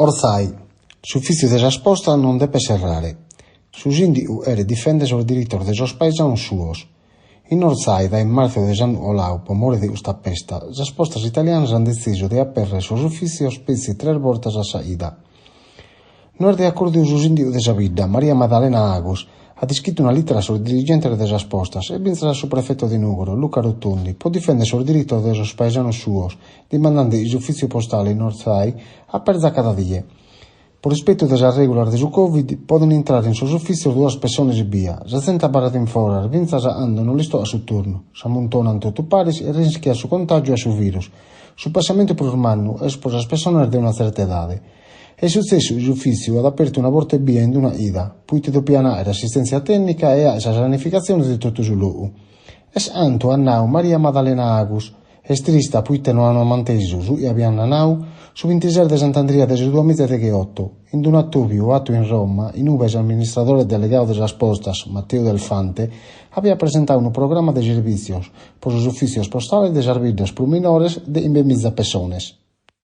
Orsai, s'ufficio de sas postas non debe serrare. Su sindicu ere difende sos diritos de sos paisanos suos. In Orsai, da in marzo de anno olau, po more de custa pesta, sas postas italianas han deciso de aperre sos ufficios pezzi 3 voltas a saída. Non è de accordo su sindicu de Sabidda, Maria Maddalena Agus, ha iscritto una lettera sul dirigente de sas postas e vinse su prefetto di Nugoro, Luca Rotundi, po difende sos diritos de sos paisanos suos, dimandando is uffici postali in Orsai a perza cada die. Por rispetto de las regulas de su Covid, poden entrare in sos ufficios 2 personas via, 60 parate in fora, vinzas andano listo a su turno, s'ammontonano tutto paris e rischia su contagio a su virus. Su passamento per umano es por as personas de una certa edade. È successo il ufficio ad aperto una volta via in una ida, puite doppianare assistenza tecnica e a sanificazione di tutto su luogo. Es anto annau Maria Maddalena Agus, es trista puite non hanno manteso su e abbiamo annau, su 26 de Sant'Andrea del 2018, in un attuvio atto in Roma, in ove l'amministratore delegato de las postas, Matteo Delfante, había presentato un programa de servicios por los oficios postales de servicios por menores de 20.000 personas.